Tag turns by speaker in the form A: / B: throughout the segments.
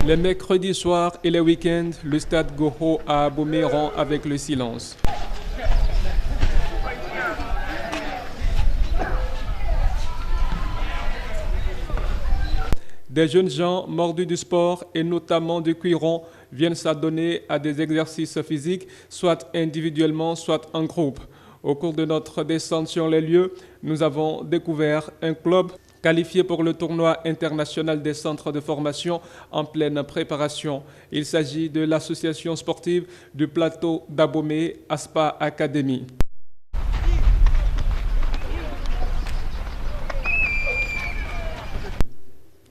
A: Les mercredis soirs et les week-ends, le stade Goho à Abomey rend avec le silence. Des jeunes gens mordus du sport et notamment du cuiron viennent s'adonner à des exercices physiques, soit individuellement, soit en groupe. Au cours de notre descente sur les lieux, nous avons découvert un club qualifié pour le tournoi international des centres de formation en pleine préparation. Il s'agit de l'association sportive du plateau d'Abomey, Aspa Academy.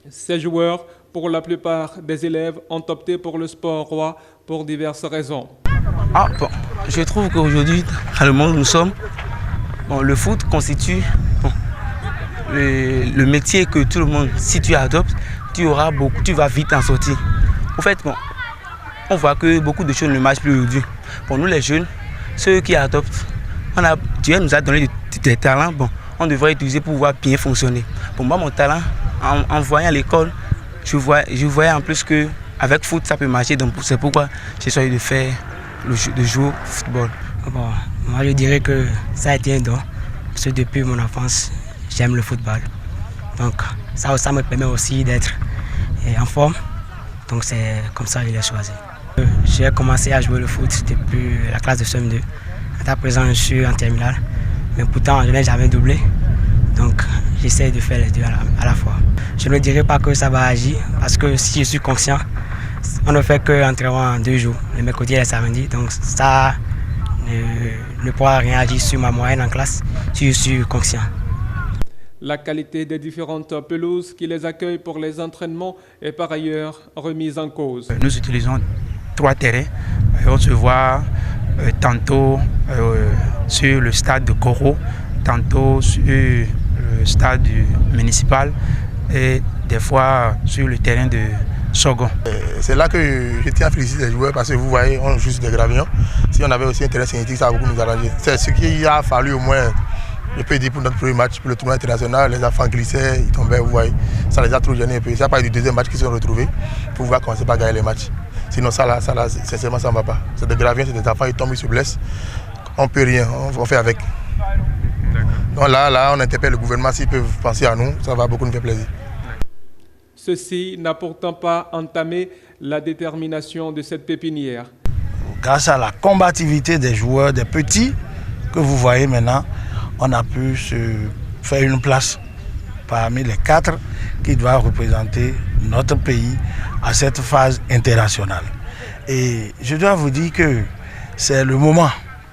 A: Ces joueurs, pour la plupart des élèves, ont opté pour le sport roi pour diverses raisons.
B: Je trouve qu'aujourd'hui, dans le monde où nous sommes, le foot constitue le métier que tout le monde, si tu adoptes, tu vas vite en sortir. En fait, on voit que beaucoup de choses ne marchent plus aujourd'hui. Pour nous les jeunes, ceux qui adoptent, Dieu nous a donné des talents, on devrait utiliser pour pouvoir bien fonctionner. Pour moi, mon talent, en voyant l'école, je voyais en plus qu'avec foot, ça peut marcher. Donc c'est pourquoi j'ai choisi de jouer au football.
C: Moi, je dirais que ça a été un don. Parce que depuis mon enfance, j'aime le football. Donc ça me permet aussi d'être en forme. Donc c'est comme ça que je l'ai choisi. J'ai commencé à jouer le foot depuis la classe de CM2. À présent, je suis en terminale. Mais pourtant, je n'ai jamais doublé. Donc j'essaie de faire les deux à la fois. Je ne dirais pas que ça va agir. Parce que si je suis conscient, on ne fait qu'entraînement 2 jours, le mercredi et le samedi. Donc ça ne pourra rien agir sur ma moyenne en classe si je suis conscient.
A: La qualité des différentes pelouses qui les accueillent pour les entraînements est par ailleurs remise en cause.
D: Nous utilisons 3 terrains. On se voit tantôt sur le stade de Koro, tantôt sur le stade municipal et des fois sur le terrain de Sogon.
E: C'est là que je tiens à féliciter les joueurs parce que vous voyez, on joue sur des gravillons. Si on avait aussi un terrain synthétique, ça a beaucoup nous arranger. C'est ce qu'il a fallu au moins, je peux dire, pour notre premier match, pour le tournoi international. Les enfants glissaient, ils tombaient, vous voyez. Ça les a trop gênés un peu. C'est à partir du deuxième match qu'ils se sont retrouvés pour pouvoir commencer par gagner les matchs. Sinon, ça, sincèrement, ça ne va pas. C'est des gravillons, c'est des enfants, ils tombent, ils se blessent. On ne peut rien, on fait avec. Donc là, on interpelle le gouvernement s'ils peuvent penser à nous, ça va beaucoup nous faire plaisir.
A: Ceci n'a pourtant pas entamé la détermination de cette pépinière.
F: Grâce à la combativité des joueurs, des petits, que vous voyez maintenant, on a pu se faire une place parmi les 4 qui doivent représenter notre pays à cette phase internationale. Et je dois vous dire que c'est le moment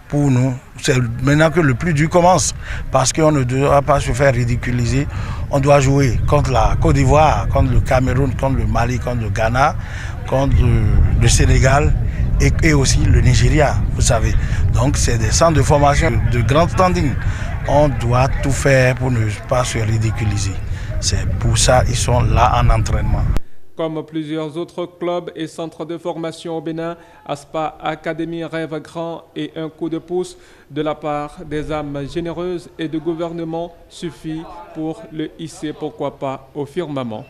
F: pour nous, c'est maintenant que le plus dur commence, parce qu'on ne doit pas se faire ridiculiser. On doit jouer contre la Côte d'Ivoire, contre le Cameroun, contre le Mali, contre le Ghana, contre le Sénégal et aussi le Nigeria, vous savez. Donc c'est des centres de formation de grand standing. On doit tout faire pour ne pas se ridiculiser. C'est pour ça qu'ils sont là en entraînement.
A: Comme plusieurs autres clubs et centres de formation au Bénin, Aspa Academy rêve grand et un coup de pouce de la part des âmes généreuses et du gouvernement suffit pour le hisser, pourquoi pas, au firmament.